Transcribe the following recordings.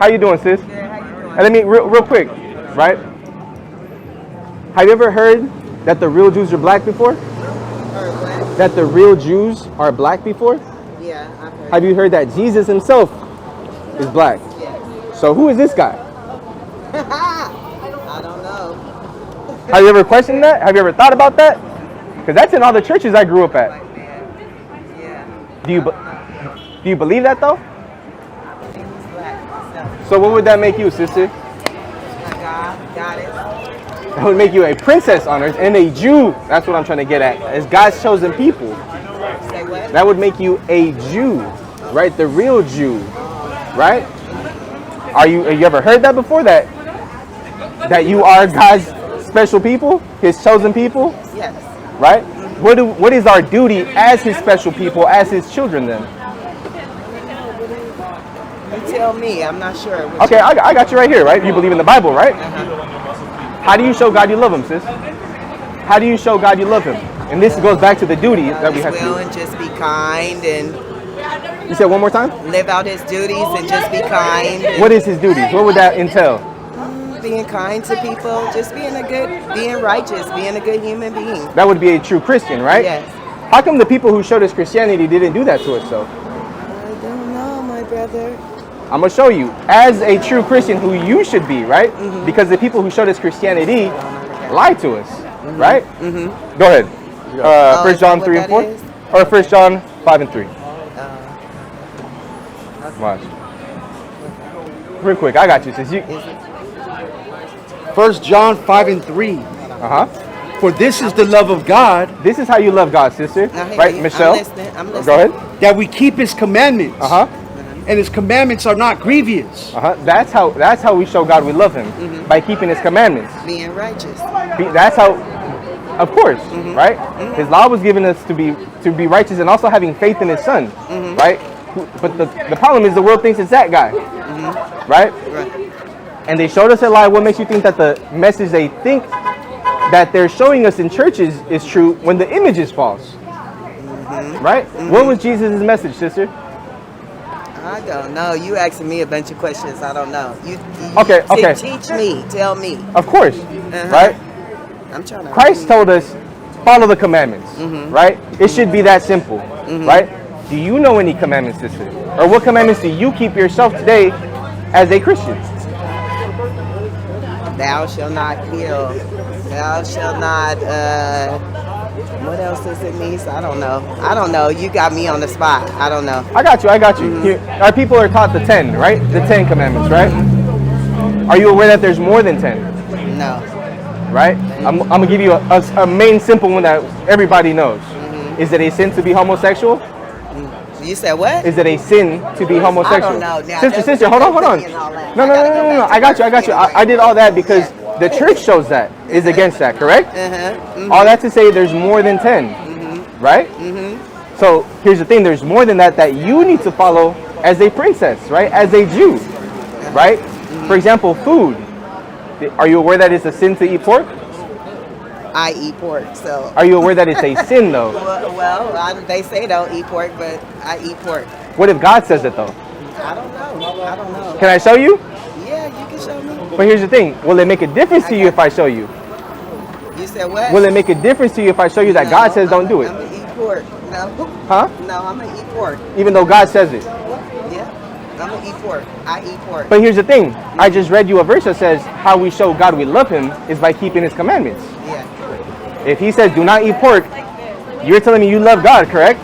How you doing, sis? Good, how you doing? And let me, real quick, right? Have you ever heard that the real Jews are black before? Heard what? That the real Jews are black before? Yeah, I've heard. Have you heard that Jesus himself is black? Yes. So who is this guy? I don't know. Have you ever questioned that? Have you ever thought about that? Because that's in all the churches I grew up at. White man. Yeah. Do you believe that though? I think he's black myself. So what would that make you, sister? A goddess. That would make you a princess on earth and a Jew. That's what I'm trying to get at. As God's chosen people. Say what? That would make you a Jew, right? The real Jew, right? Have you ever heard that before? That you are God's special people, His chosen people, Yes. right? What is our duty as His special people, as His children then? You tell me. I'm not sure. Okay, I got you right here, right? You believe in the Bible, right? Uh-huh. How do you show God you love Him, sis? How do you show God you love Him? And this goes back to the duty that we have to do. And just be kind and You said one more time? live out his duties and just be kind. What is His duties? What would that entail? Being kind to people, just being righteous, being a good human being. That would be a true Christian, right? Yes. How come the people who showed us Christianity didn't do that to us, though? I don't know, my brother. I'm going to show you. As a true Christian who you should be, right? Because the people who showed us Christianity lied to us, right? Go ahead. 1 John 3 and 4? Or 1 John 5 and 3. Watch. Real quick, I got you, sis. 1 John 5 and 3. For this is the love of God. This is how you love God, sister. Right, Michelle? I'm listening. Go ahead. That we keep His commandments. And His commandments are not grievous. That's how we show God we love Him, by keeping His commandments. Being righteous. That's how, of course, right? His law was given us to be righteous and also having faith in His Son, right? But the problem is the world thinks it's that guy, right? And they showed us a lie. What makes you think that the message they think that they're showing us in churches is true when the image is false, right? What was Jesus' message, sister? I don't know. You asking me a bunch of questions. I don't know. Okay. Teach me. Tell me. Of course, right? I'm trying to. Christ told us, follow the commandments, right? It should be that simple, right? Do you know any commandments, sister? Or what commandments do you keep yourself today as a Christian? Thou shalt not kill. Thou shalt not. What else does it mean? I don't know. You got me on the spot. I don't know. I got you. Here, our people are taught the 10, right? The 10 commandments, right? Are you aware that there's more than 10? No. Right? I'm going to give you a main simple one that everybody knows. Is it a sin to be homosexual? You said what? Is it a sin to be homosexual? I don't know. Now, Sister, hold on. No. I got you. I did all that because the church shows that is against that, correct? All that to say there's more than 10, right? So here's the thing, there's more than that you need to follow as a princess, right? As a Jew, right? For example, food. Are you aware that it's a sin to eat pork? I eat pork, so. Are you aware that it's a sin, though? Well, they say don't eat pork, but I eat pork. What if God says it, though? I don't know. Can I show you? Yeah, you can show me. But here's the thing. Will it make a difference to you if I show you? You said what? Will it make a difference to you if I show you that God says don't do it? I'm going to eat pork. No. Huh? No, I'm going to eat pork. Even though God says it? Yeah. I'm going to eat pork. I eat pork. But here's the thing. I just read you a verse that says how we show God we love Him is by keeping His commandments. Yeah. If He says do not eat pork, you're telling me you love God, correct?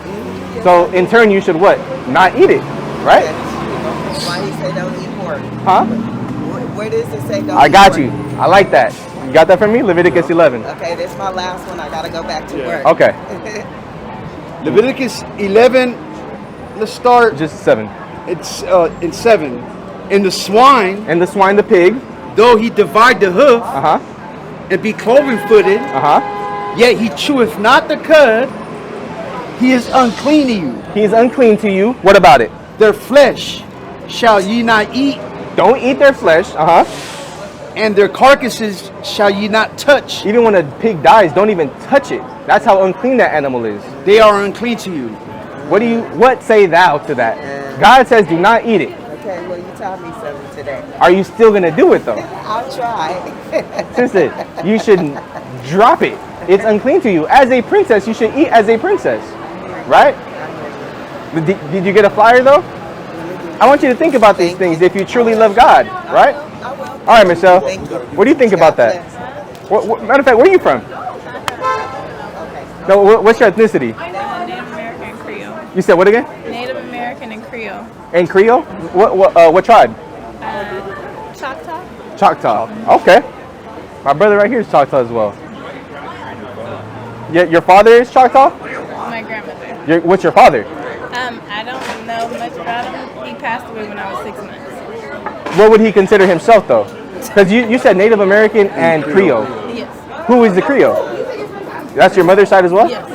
So in turn you should what? Not eat it, right? Why He say don't eat pork? Huh? Where does it say don't I eat got pork? you. I like that. You got that from me? Leviticus 11. Okay, this is my last one. I got to go back to work. Okay. Leviticus 11, let's start. Just 7. It's in 7. And the swine, And the swine, the pig. though he divide the hoof and be cloven-footed, yet he cheweth not the cud, he is unclean to you. He is unclean to you. What about it? Their flesh shall ye not eat, Don't eat their flesh. and their carcasses shall ye not touch. Even when a pig dies, don't even touch it. That's how unclean that animal is. They are unclean to you. What say thou to that? God says do not eat it. Okay, well, you taught me something today. Are you still gonna do it though? I'll try. Sister, you shouldn't drop it. It's unclean to you. As a princess, you should eat as a princess, right? Did you get a flyer though? I want you to think about these things if you truly love God, right? All right, Michelle. What do you think about that? Matter of fact, where are you from? No, what's your ethnicity? Native American and Creole. You said what again? Native American and Creole. And Creole? What tribe? Choctaw. Choctaw. Okay. My brother right here is Choctaw as well. Your father is Choctaw? My grandmother. What's your father? I don't know much about him. He passed away when I was 6 months. What would he consider himself though? Because you said Native American and Creole. Yes. Who is the Creole? That's your mother's side as well? Yes.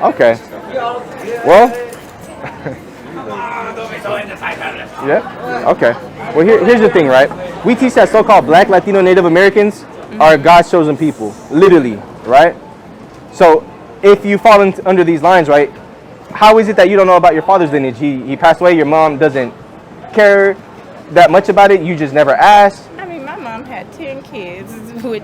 Okay. Well. Yeah. Okay. Well, here's the thing, right? We teach that so-called Black, Latino, Native Americans are God's chosen people, literally, right? So, if you fall under these lines, right? How is it that you don't know about your father's lineage? He passed away. Your mom doesn't care that much about it. You just never asked. I mean, my mom had 10 kids. With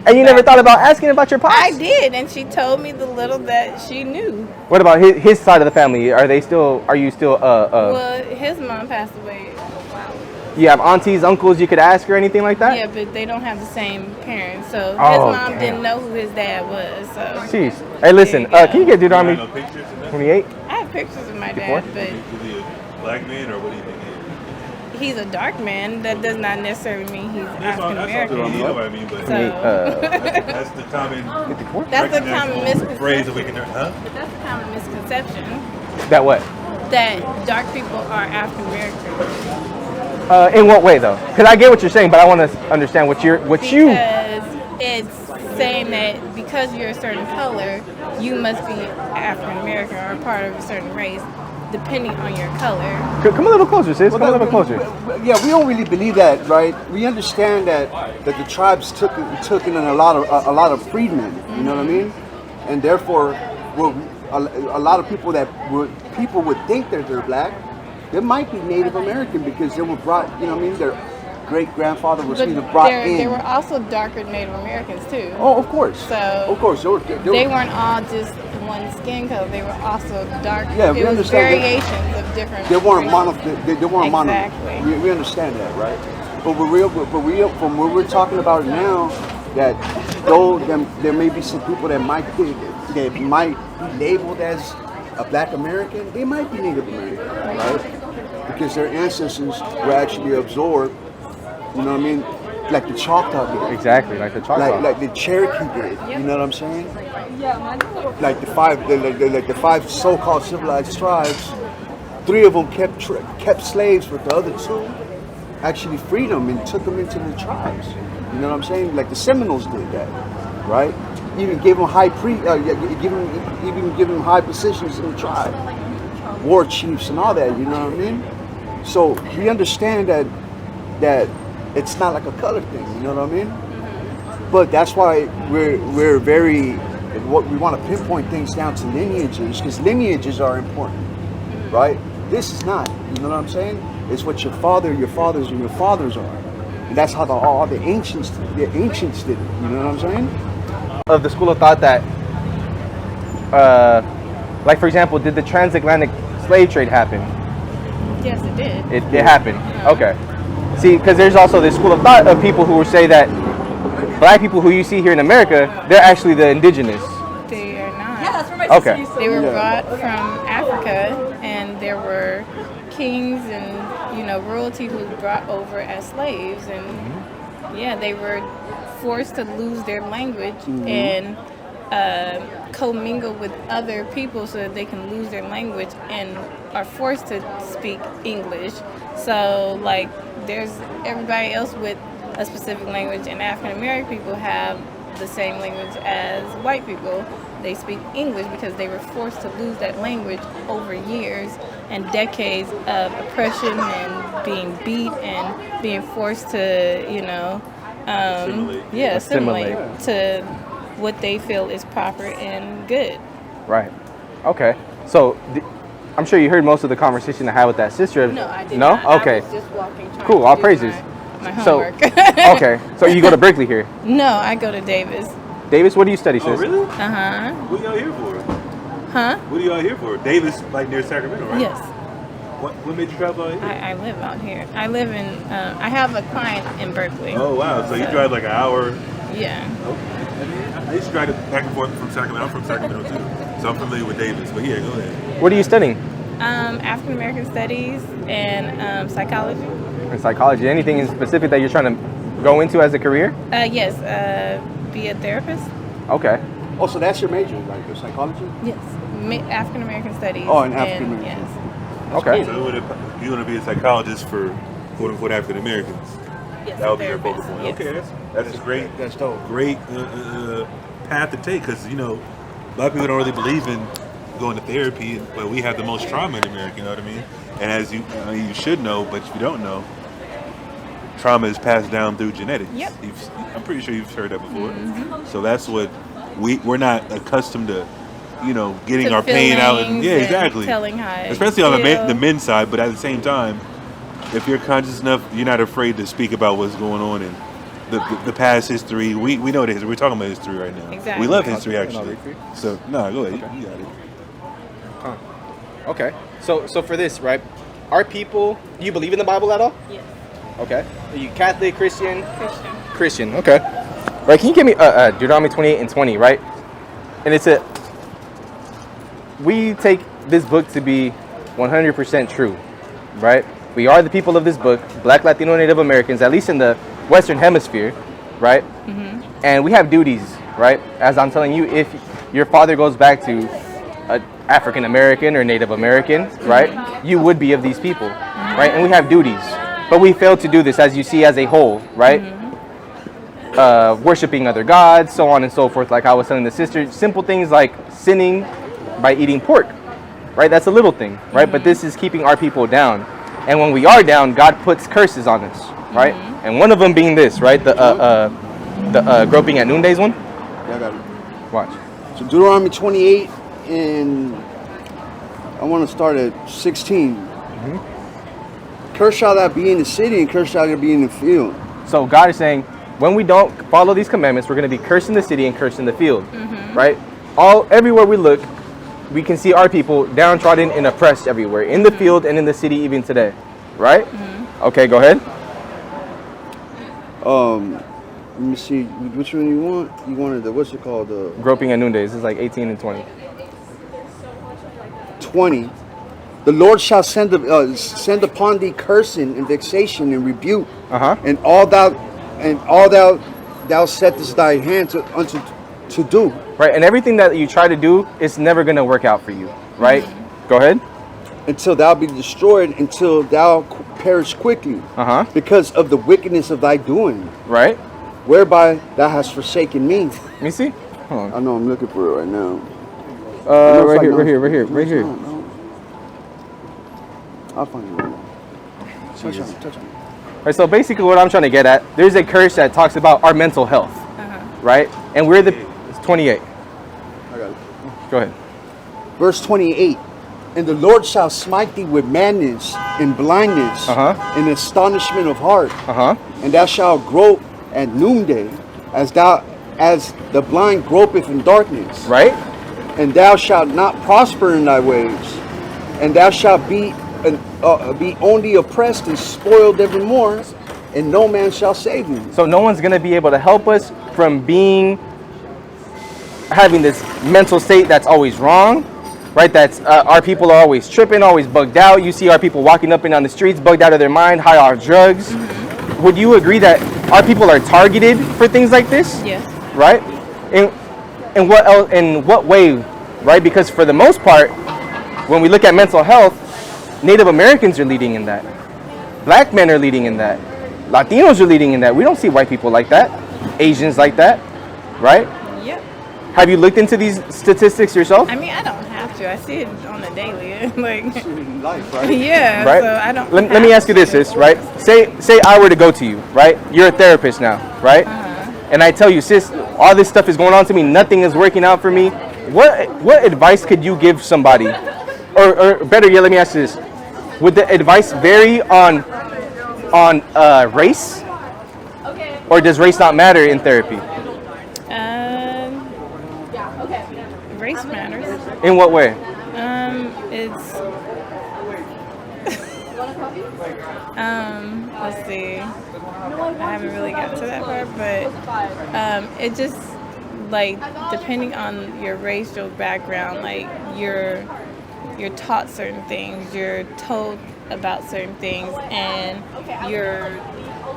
And you never thought about asking about your pops? I did, and she told me the little that she knew. What about his side of the family? Are you still Well, his mom passed away. You have aunties, uncles you could ask or anything like that? Yeah, but they don't have the same parents, so his Oh, mom damn. didn't know who his dad was. So Jeez. Hey, listen, There you go. can you get Deuteronomy 28? I have pictures of my Before? dad, but Is he a black man or what do you think he is? he's a dark man. That does not necessarily mean he's That's what African I American. mean, what I mean, but So that's the common that's the common recognizable phrase misconception. that we can learn, huh? But that's the common misconception That what? that dark people are African American. In what way though? Because I get what you're saying, but I want to understand what you. Because it's saying that because you're a certain color, you must be African American or a part of a certain race, depending on your color. Come a little closer, sis. Come a little closer. Yeah, we don't really believe that, right? We understand that the tribes took in a lot of freedmen. You know what I mean? And therefore, a lot of people would think that they're black. They might be Native American because they were brought. You know what I mean? Their great grandfather was either brought in. There were also darker Native Americans too. Oh, of course. So of course, they weren't all just one skin color. They were also dark. Yeah, we it was understand variations of different. They weren't races. They weren't mono. Exactly. We understand that, right? But from what we're talking about now, that though there may be some people that might be labeled as a Black American, they might be Native American, right? Because their ancestors were actually absorbed. You know what I mean? Like the Choctaw did. Exactly, like the Choctaw. Like the Cherokee did. You know what I'm saying? Like the five so-called civilized tribes. 3 of them kept slaves, but the other 2 actually freed them and took them into the tribes. You know what I'm saying? Like the Seminoles did that, right? Even gave them give them high positions in the tribe, war chiefs and all that. You know what I mean? So we understand that it's not like a color thing. You know what I mean? But that's why we're very what we want to pinpoint things down to lineages, because lineages are important, right? This is not. You know what I'm saying? It's what your fathers, and your fathers are, and that's how all the ancients did it. You know what I'm saying? Of the school of thought that, like for example, did the transatlantic slave trade happen? Yes, it did. It happened. Okay. See, because there's also this school of thought of people who will say that Black people who you see here in America, they're actually the indigenous. They are not. Yeah, that's where my Okay. sister used to They were live. brought from Africa, and there were kings and royalty who was brought over as slaves, and they were forced to lose their language and commingle with other people so that they can lose their language and are forced to speak English. So like there's everybody else with a specific language, and African American people have the same language as white people. They speak English because they were forced to lose that language over years and decades of oppression and being beat and being forced to, assimilate to what they feel is proper and good. Right. Okay. So I'm sure you heard most of the conversation I had with that sister. No, I did No? not. Okay. I was just walking. trying Cool. to All do praises. My So, homework. okay. So you go to Berkeley here. No, I go to Davis. Davis, what do you study, sis? Oh, really? Uh-huh. What are y'all here for? Huh? What are y'all here for? Davis, like near Sacramento, right? Yes. What made you travel out here? I live out here. I live in, I have a client in Berkeley. Oh, wow. So you drive like an hour. Yeah. Okay. I used to drive back and forth from Sacramento. I'm from Sacramento, too. So I'm familiar with Davis. But yeah, go ahead. What are you studying? African American Studies and psychology. In psychology. Anything in specific that you're trying to go into as a career? Yes, be a therapist. Okay. Oh, so that's your major, like your psychology? Yes, African American Studies. Oh, and African American. Yes. Okay. So you want to be a psychologist for quote unquote African Americans? Yes, That would be your therapist, focal point. yes. Okay, that's a great, That's dope. great path to take because a lot of people don't really believe in going to therapy, but we have the most trauma in America. You know what I mean? And as you should know, but if you don't know, trauma is passed down through genetics. Yep. I'm pretty sure you've heard that before. So that's what we're not accustomed to. Getting To our pain out, and feelings yeah, and exactly. telling how I Especially on feel. the men's side, but at the same time, if you're conscious enough, you're not afraid to speak about what's going on in the past history. We know the history. We're talking about history right now. Exactly. We love history, Okay, actually. okay. So, no, go ahead. You got it. Okay. So for this, right? Are people? Do you believe in the Bible at all? Yes, Okay. Are you Catholic, Christian? Christian. Christian. Okay. Right. Can you give me Deuteronomy 28 and 20? Right. And it's we take this book to be 100% true, right? We are the people of this book, Black, Latino, Native Americans, at least in the Western Hemisphere, right? And we have duties, right? As I'm telling you, if your father goes back to African American or Native American, right? You would be of these people, right? And we have duties, but we fail to do this, as you see, as a whole, right? Worshiping other gods, so on and so forth. Like I was telling the sister, simple things like sinning by eating pork, right? That's a little thing, right? But this is keeping our people down. And when we are down, God puts curses on us, right? And one of them being this, right? The groping at noonday's one. Yeah, I got it. Watch. So Deuteronomy 28, and I want to start at 16. Cursed shall thou be in the city, and cursed shall thou be in the field. So God is saying, when we don't follow these commandments, we're going to be cursed in the city and cursed in the field, right? Everywhere we look, we can see our people downtrodden and oppressed everywhere, in the field and in the city even today, right? Okay, go ahead. Let me see, which one you want? You wanted the, what's it called? The Groping at noondays is like 18 and 20. 20. The Lord shall send upon thee cursing and vexation and rebuke, and all thou settest thy hand to do. Right, and everything that you try to do is never going to work out for you, right? Go ahead. Until thou be destroyed, until thou perish quickly, because of the wickedness of thy doing, Right. whereby thou hast forsaken me. Let me see. Hold I on. know I'm looking for it right now. Right here. I'll find it right now. Touch on it. All right, so basically what I'm trying to get at, there's a curse that talks about our mental health, right? And we're it's 28. I got it. Go ahead. Verse 28. And the Lord shall smite thee with madness and blindness and astonishment of heart. And thou shalt grope at noonday, as the blind gropeth in darkness. Right? And thou shalt not prosper in thy ways, and thou shalt be only oppressed and spoiled evermore, and no man shall save thee. So no one's going to be able to help us from having this mental state that's always wrong, right? That's our people are always tripping, always bugged out. You see our people walking up and down the streets, bugged out of their mind, high on drugs. Would you agree that our people are targeted for things like this? Yes. Right? In what way, right? Because for the most part, when we look at mental health, Native Americans are leading in that. Black men are leading in that. Latinos are leading in that. We don't see white people like that. Asians like that, right? Yep. Have you looked into these statistics yourself? I mean, I don't have to. I see it on a daily. Like, Life, right? yeah. Right? So I don't. Let me ask you this, sis, right? Say I were to go to you, right? You're a therapist now, right? And I tell you, sis, all this stuff is going on to me. Nothing is working out for me. What advice could you give somebody or better yet, let me ask you this: would the advice vary on race, or does race not matter in therapy? Race matters. In what way? It's let's see. I haven't really got to that part, but it just like depending on your racial background, like you're taught certain things, you're told about certain things, and you're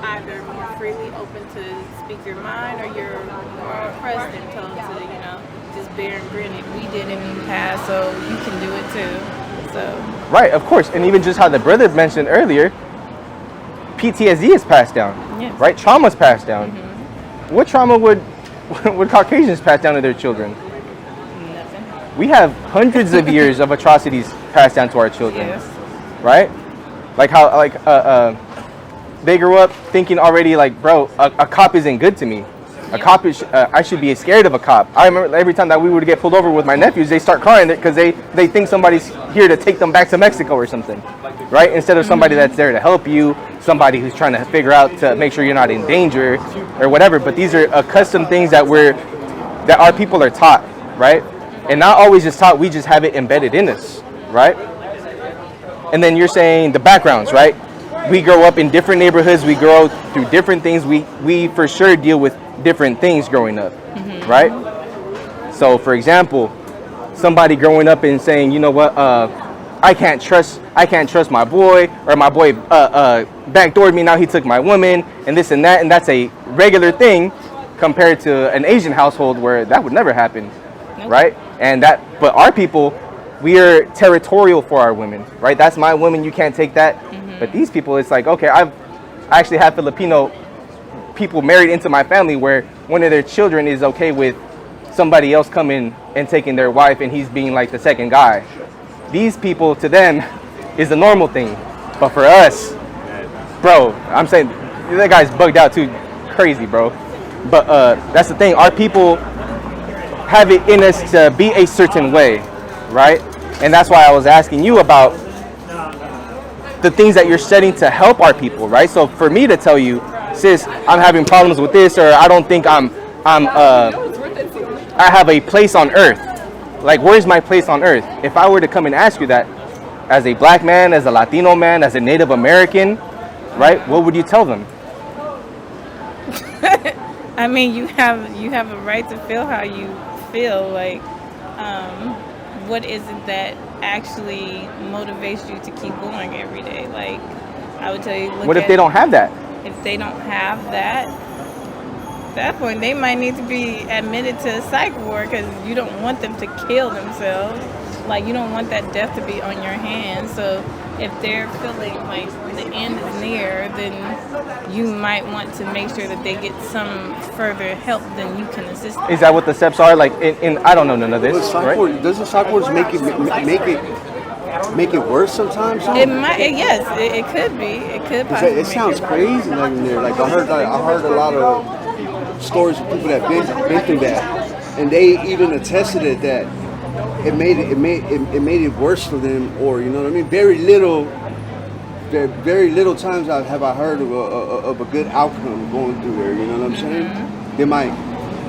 either more freely open to speak your mind, or you're more oppressed and told to, you know, just bear and grin it. We did it in the past, so you can do it too. So Right, of course, and even just how the brother mentioned earlier, PTSD is passed down. yes. Right, trauma's passed down. What trauma would Caucasians pass down to their children? Nothing. We have hundreds of years of atrocities passed down to our children. Yes. Right? Like how they grew up thinking already like, bro, a cop isn't good to me. A cop is, I should be scared of a cop. I remember every time that we would get pulled over with my nephews, they start crying because they think somebody's here to take them back to Mexico or something, right? Instead of somebody that's there to help you, somebody who's trying to figure out to make sure you're not in danger or whatever. But these are accustomed things that our people are taught, right? And not always just taught, we just have it embedded in us, right? And then you're saying the backgrounds, right? We grow up in different neighborhoods, we grow through different things, we for sure deal with different things growing up, right? So for example, somebody growing up and saying, you know what, I can't trust my boy, or my boy backdoored me, now he took my woman, and this and that, and that's a regular thing compared to an Asian household where that would never happen, right? But our people, we are territorial for our women, right? That's my woman, you can't take that. But these people, it's like, okay, I actually have Filipino people married into my family where one of their children is okay with somebody else coming and taking their wife, and he's being like the second guy. These people, to them, is the normal thing. But for us, bro, I'm saying, that guy's bugged out too, crazy, bro. But that's the thing, our people have it in us to be a certain way, right? And that's why I was asking you about the things that you're studying to help our people, right? So for me to tell you, sis, I'm having problems with this, or I don't think I have a place on earth. Like, where's my place on earth? If I were to come and ask you that, as a black man, as a Latino man, as a Native American, right? What would you tell them? I mean, you have a right to feel how you feel. Like, what is it that actually motivates you to keep going every day? Like, I would tell you, What if they don't have that? If they don't have that, at that point, they might need to be admitted to a psych ward, because you don't want them to kill themselves. Like, you don't want that death to be on your hands. So if they're feeling like the end is near, then you might want to make sure that they get some further help than you can assist them. Is that what the steps are? Like, in I don't know none of this, right? Doesn't psych wards make it worse sometimes? It might, yes, it could be. It could possibly. It sounds crazy like in there. Like I heard a lot of stories of people that been through that, and they even attested it that it made it worse for them, or you know what I mean. Very little times have I heard of a good outcome going through there. You know what I'm saying? They might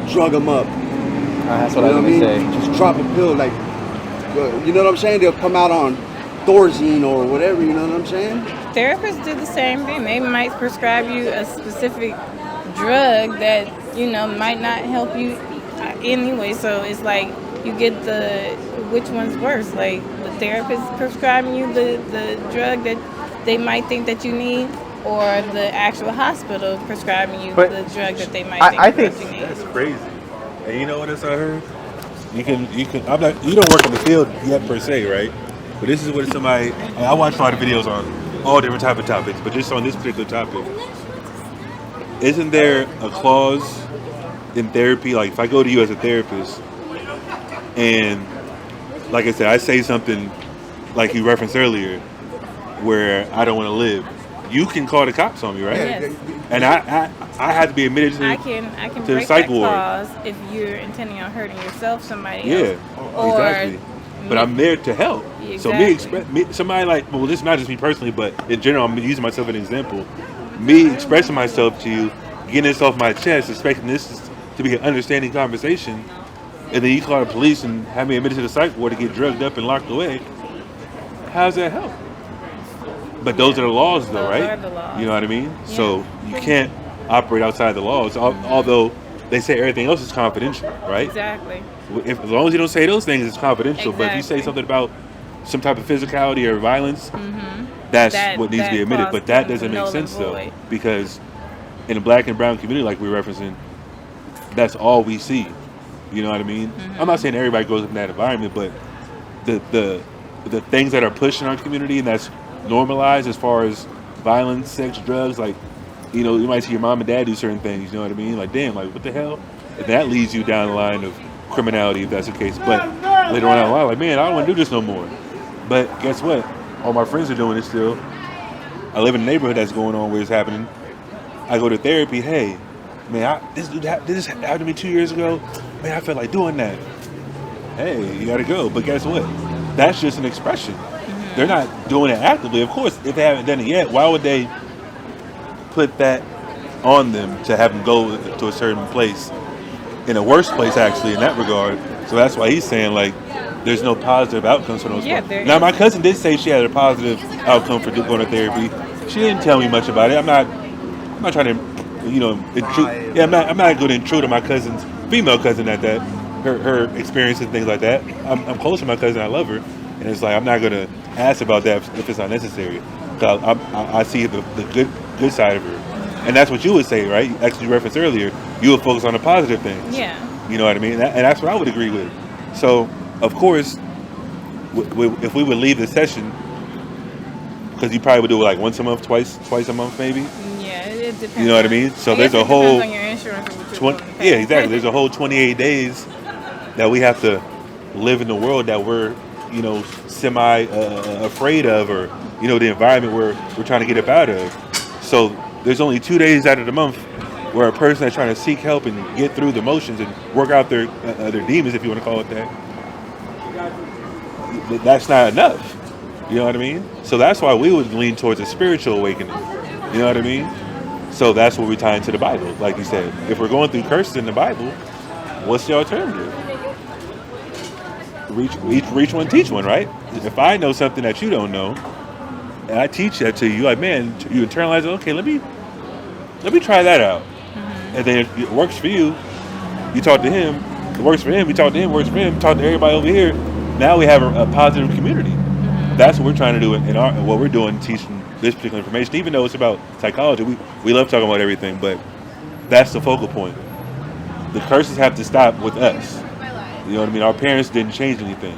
drug them up. That's what I was going to say. Just drop a pill, like, you know what I'm saying? They'll come out on Thorazine or whatever, you know what I'm saying? Therapists do the same thing. They might prescribe you a specific drug that, you know, might not help you anyway. So it's like you get which one's worse? Like the therapist prescribing you the drug that they might think that you need, or the actual hospital prescribing you the drug that they might think that you need. That's crazy. And you know what else I heard? You can. You don't work in the field yet per se, right? But this is what somebody. I watch a lot of videos on all different type of topics, but just on this particular topic, isn't there a clause in therapy? Like, if I go to you as a therapist, and like I said, I say something like you referenced earlier, where I don't want to live, you can call the cops on me, right? Yes. And I have to be admitted to I can to the break psych that ward clause if you're intending on hurting yourself, somebody Yeah, else, or exactly. but I'm there to help. So somebody like, well, this is not just me personally, but in general, I'm using myself as an example. Me expressing myself to you, getting this off my chest, expecting this to be an understanding conversation, and then you call the police and have me admitted to the psych ward to get drugged up and locked away. How's that help? But those are the laws, though, right? You know what I mean? Yeah. So you can't operate outside the laws, although they say everything else is confidential, right? Exactly. As long as you don't say those things, it's confidential. But if you say something about some type of physicality or violence, that's what needs to be admitted. But that doesn't make sense, though, because in the black and brown community, like we're referencing, that's all we see. You know what I mean? I'm not saying everybody grows up in that environment, but the things that are pushed in our community and that's normalized as far as violence, sex, drugs, like, you know, you might see your mom and dad do certain things, you know what I mean? Like, damn, like, what the hell? And that leads you down the line of criminality if that's the case. But later on down the line, like, man, I don't want to do this no more. But guess what? All my friends are doing it still. I live in a neighborhood that's going on where it's happening. I go to therapy. Hey, man, this happened to me 2 years ago. Man, I feel like doing that. Hey, you got to go. But guess what? That's just an expression. They're not doing it actively. Of course, if they haven't done it yet, why would they put that on them to have them go to a certain place, in a worse place, actually, in that regard? So that's why he's saying, like, there's no positive outcomes for those folks. Now, my cousin did say she had a positive outcome for going to therapy. She didn't tell me much about it. I'm not trying to, you know, intrude. Yeah, I'm not going to intrude on my cousin's female cousin at that, her experiences and things like that. I'm close to my cousin. I love her, and it's like I'm not going to ask about that if it's not necessary. Cause I see the good side of her, and that's what you would say, right? Actually, you referenced earlier, you would focus on the positive things. Yeah. You know what I mean? And that's what I would agree with. So, of course, if we would leave the session, because you probably would do it like once a month, twice a month, maybe. Yeah, it depends. You know what I mean? So there's a whole. Depends on your insurance. Yeah, exactly. There's a whole 28 days that we have to live in the world that we're, you know, semi afraid of, or, you know, the environment we're trying to get up out of. So there's only 2 days out of the month where a person that's trying to seek help and get through the motions and work out their demons, if you want to call it that, that's not enough. You know what I mean? So that's why we would lean towards a spiritual awakening. You know what I mean? So that's what we tie into the Bible, like you said. If we're going through curses in the Bible, what's the alternative? Reach one, teach one, right? If I know something that you don't know, and I teach that to you, like, man, you internalize it. Okay, let me try that out. And then if it works for you, you talk to him. It works for him. You talk to him. Works for him. Talk to everybody over here. Now we have a positive community. That's what we're trying to do in what we're doing, teaching this particular information. Even though it's about psychology, we love talking about everything, but that's the focal point. The curses have to stop with us. You know what I mean? Our parents didn't change anything.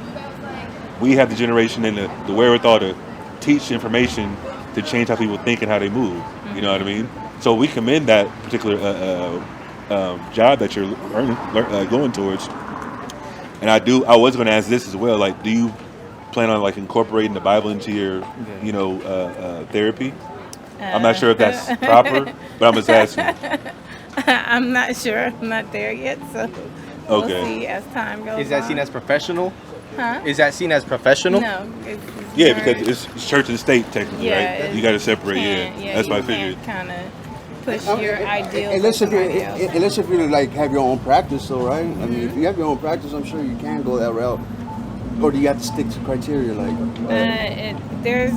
We have the generation and the wherewithal to teach information to change how people think and how they move. You know what I mean? So we commend that particular job that you're going towards. And I was going to ask this as well. Like, do you plan on like incorporating the Bible into your, you know, therapy? I'm not sure if that's proper, but I'm just asking. I'm not sure. I'm not there yet, so we'll see as time goes on. Is that seen as professional? Huh? Is that seen as professional? No. Yeah, because it's church and state technically, right? You got to separate. Yeah, that's what I figured. Kind of push your ideals. Unless if you like have your own practice, though, right? I mean, if you have your own practice, I'm sure you can go that route. Or do you have to stick to criteria like? There's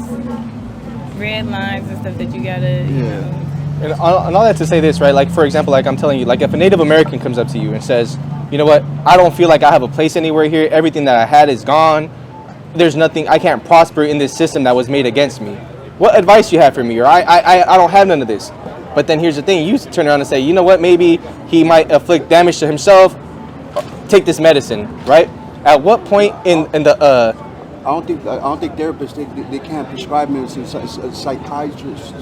red lines and stuff that you gotta. You know. And all that to say this, right? Like, for example, like I'm telling you, like if a Native American comes up to you and says, you know what, I don't feel like I have a place anywhere here. Everything that I had is gone. There's nothing. I can't prosper in this system that was made against me. What advice you have for me? Or I don't have none of this. But then here's the thing: you turn around and say, you know what? Maybe he might inflict damage to himself. Take this medicine, right? At what point in the I don't think therapists they can't prescribe medicine. Psychiatrists.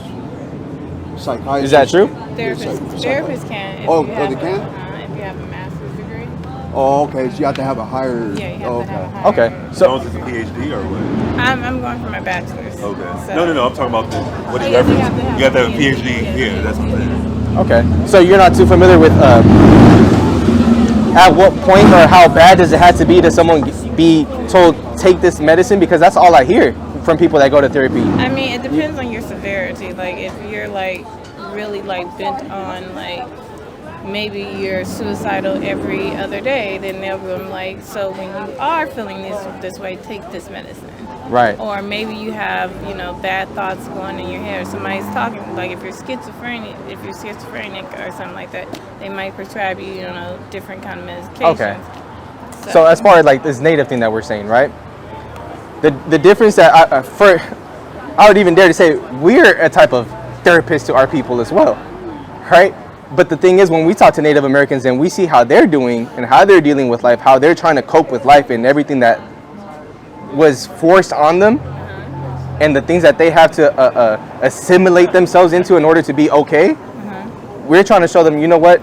Is that true? Therapists can. They can? If you have a master's degree. Oh, okay. So you have to have a higher. Yeah, you have to have a higher. Okay. So is it a PhD or what? I'm going for my bachelor's. Okay. So. No. I'm talking about what do you reference? You have to have a PhD. Yeah, that's what I'm saying. Okay. So you're not too familiar with at what point or how bad does it have to be to someone be told take this medicine? Because that's all I hear from people that go to therapy. I mean, it depends on your severity. Like, if you're like really like bent on like maybe you're suicidal every other day, then they'll be like, so when you are feeling this way, take this medicine. Right. Or maybe you have, you know, bad thoughts going in your head, or somebody's talking, like if you're schizophrenic or something like that, they might prescribe you, you know, different kind of medications. Okay. So as far as like this native thing that we're saying, right? The difference that I would even dare to say we're a type of therapist to our people as well, right? But the thing is, when we talk to Native Americans and we see how they're doing and how they're dealing with life, how they're trying to cope with life and everything that was forced on them, and the things that they have to assimilate themselves into in order to be okay, we're trying to show them, you know what?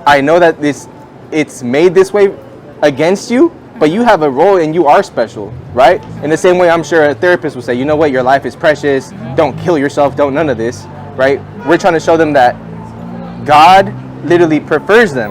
I know that it's made this way against you, but you have a role and you are special, right? In the same way, I'm sure a therapist would say, you know what? Your life is precious. Don't kill yourself. Don't none of this, right? We're trying to show them that God literally prefers them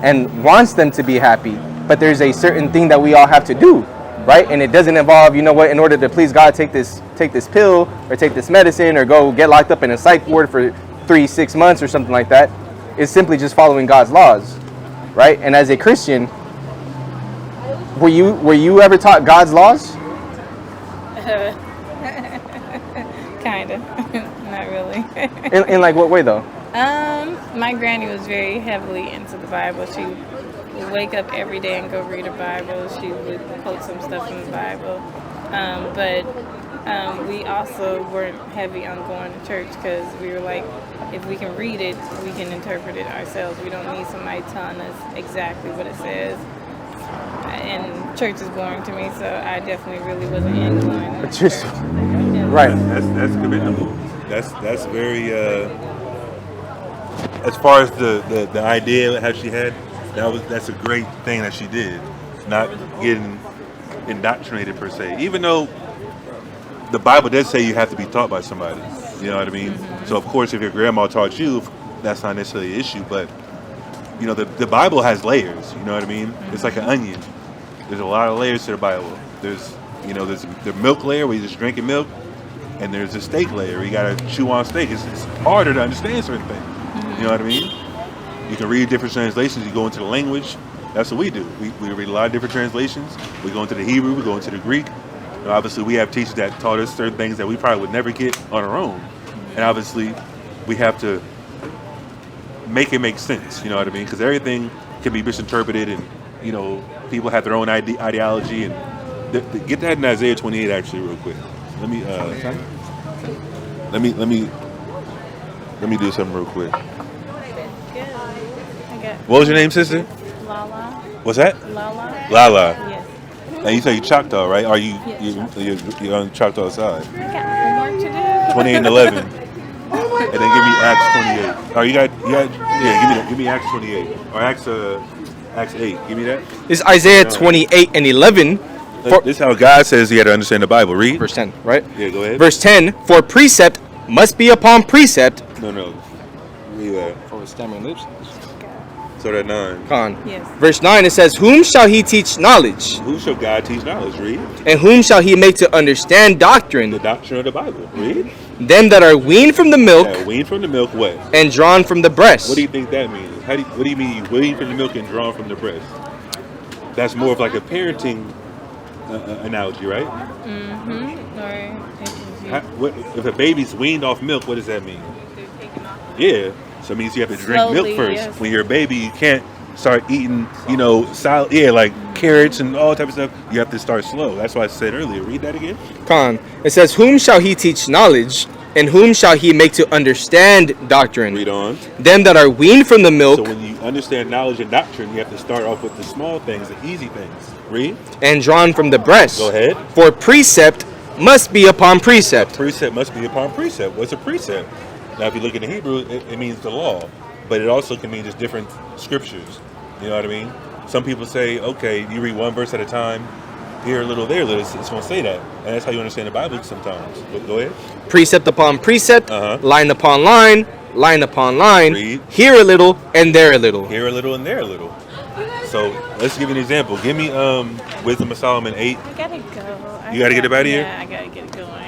and wants them to be happy, but there's a certain thing that we all have to do, right? And it doesn't involve, you know what, in order to please God, take this pill or take this medicine or go get locked up in a psych ward for 3-6 months or something like that. It's simply just following God's laws, right? And as a Christian, were you ever taught God's laws? Kinda. Not really. In like what way though? My granny was very heavily into the Bible. She would wake up every day and go read her Bible. She would quote some stuff from the Bible. But we also weren't heavy on going to church because we were like, if we can read it, we can interpret it ourselves. We don't need somebody telling us exactly what it says. And church is boring to me, so I definitely really wasn't in going. Right. That's commendable. That's very. As far as the idea that she had, that's a great thing that she did. Not getting indoctrinated per se, even though the Bible does say you have to be taught by somebody. You know what I mean? So of course, if your grandma taught you, that's not necessarily an issue. But you know, the Bible has layers. You know what I mean? It's like an onion. There's a lot of layers to the Bible. There's the milk layer where you're just drinking milk, and there's the steak layer where you gotta chew on steak. It's harder to understand certain things. You know what I mean? You can read different translations. You go into the language. That's what we do. We read a lot of different translations. We go into the Hebrew. We go into the Greek. And obviously, we have teachers that taught us certain things that we probably would never get on our own. And obviously, we have to make it make sense. You know what I mean? Because everything can be misinterpreted, and you know, people have their own ideology. And get that in Isaiah 28 actually, real quick. Let me do something real quick. What was your name, sister? Lala. What's that? Lala. Lala. Yes. And you say you Choctaw, right? Are you Yes, you're on the Choctaw side? I got homework to do. 28 and 11. And then give me Acts 28. Oh, you got give me Acts 28 or Acts 8. Give me that. It's Isaiah 28 and 11. This is how God says you got to understand the Bible. Read. Verse 10, right? Yeah, go ahead. Verse 10, for precept must be upon precept. No. Read that. For stammering lips. So that 9. Con. Yes. Verse 9, it says, whom shall he teach knowledge? Who shall God teach knowledge? Read. And whom shall he make to understand doctrine? The doctrine of the Bible. Read. Them that are weaned from the milk. Yeah, weaned from the milk, what? And drawn from the breast. What do you think that means? What do you mean weaned from the milk and drawn from the breast? That's more of like a parenting analogy, right? Mm-hmm. If a baby's weaned off milk, what does that mean? Yeah. So it means you have to drink milk first. Yes. When you're a baby, you can't start eating, like carrots and all type of stuff. You have to start slow. That's why I said earlier. Read that again. Con. It says, whom shall he teach knowledge? And whom shall he make to understand doctrine? Read on. Them that are weaned from the milk. So when you understand knowledge and doctrine, you have to start off with the small things, the easy things. Read. And drawn from the breast. Go ahead. For precept must be upon precept. Precept must be upon precept. What's a precept? Now, if you look in the Hebrew, it means the law, but it also can mean just different scriptures. You know what I mean? Some people say, okay, you read one verse at a time, here a little, there a little. It's going to say that, and that's how you understand the Bible sometimes. But go ahead. Precept upon precept, line upon line, line upon line. Read. Here a little and there a little. Here a little and there a little. So let's give you an example. Give me Wisdom of Solomon 8. I gotta go. You gotta get up out of here? Yeah, I gotta get going.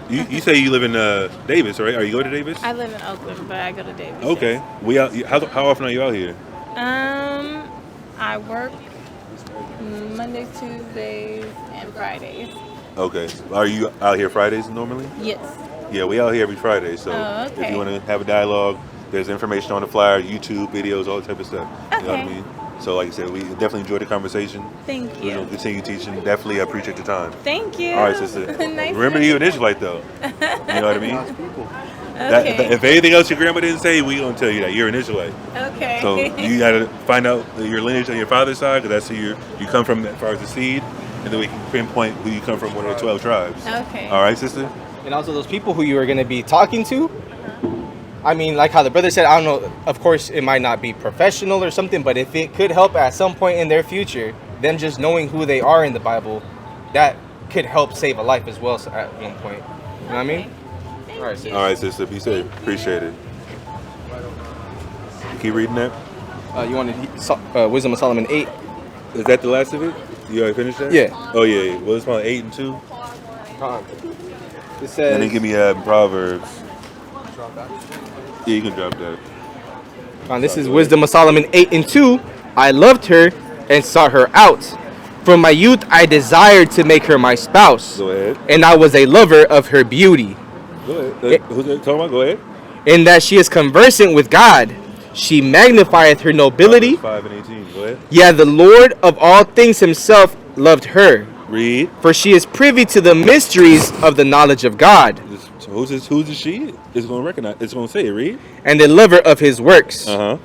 You say you live in Davis, right? Are you going to Davis? I live in Oakland, but I go to Davis. Okay. yes. We out. How often are you out here? I work Mondays, Tuesdays, and Fridays. Okay. Are you out here Fridays normally? Yes. Yeah, we out here every Friday. So Oh, okay. if you want to have a dialogue, there's information on the flyer, YouTube videos, all that type of stuff. You know what I Okay. mean? So like I said, we definitely enjoyed the conversation. Thank We're you. gonna continue teaching. Definitely appreciate the time. Thank you. All right, sister. Nice Remember, to you're an meet Israelite though. You know what I mean? Okay. If anything else your grandma didn't say, we gonna tell you that you're an Israelite. Okay. So you gotta find out your lineage on your father's side, because that's who you come from as far as the seed, and then we can pinpoint who you come from, one of the 12 tribes. Okay. All right, sister. And also those people who you are going to be talking to. I mean, like how the brother said, I don't know, of course it might not be professional or something, but if it could help at some point in their future, them just knowing who they are in the Bible, that could help save a life as well at one point. You know what I mean? All right, sis. All right, sister. Be safe. Appreciate it. Keep reading that. You wanted Wisdom of Solomon 8. Is that the last of it? You already finished that? Yeah. Oh yeah. Well, it's about 8 and 2. It says, And then give me Proverbs. Yeah, you can drop that. this is Wisdom of Solomon 8 and 2. I loved her and sought her out. From my youth I desired to make her my spouse. Go ahead. And I was a lover of her beauty. Go ahead. Who's that talking about? Go ahead. In that she is conversant with God. She magnifieth her nobility. 5 and 18. Go ahead. Yeah, the Lord of all things himself loved her. Read. For she is privy to the mysteries of the knowledge of God. Who's the she? It's gonna recognize. It's gonna say it. Read. And the lover of his works. Uh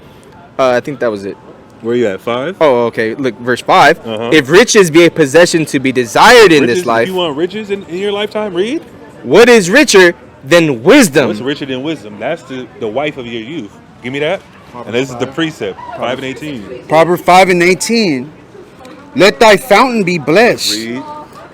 huh. I think that was it. Where you at? 5. Oh, okay. Look, verse 5. Uh-huh. If riches be a possession to be desired in this life, If you want riches in your lifetime, read. what is richer than wisdom? What's richer than wisdom? That's the wife of your youth. Give me that. And this is the precept. 5 and 18. Proverbs 5 and 18. Let thy fountain be blessed, Read.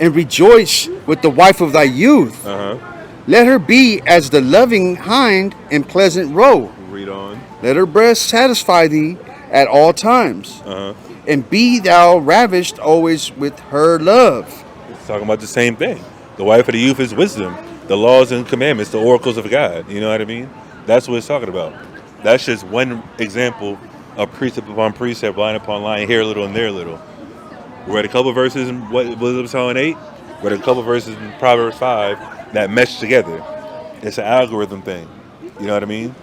and rejoice with the wife of thy youth. Uh huh. Let her be as the loving hind in pleasant roe. Read on. Let her breast satisfy thee at all times, Uh huh. and be thou ravished always with her love. It's talking about the same thing. The wife of the youth is wisdom. The laws and commandments, the oracles of God. You know what I mean? That's what it's talking about. That's just one example of precept upon precept, line upon line, here a little and there a little. We read a couple verses in Wisdom Solomon 8. We read a couple verses in Proverbs 5 that mesh together. It's an algorithm thing. You know what I mean?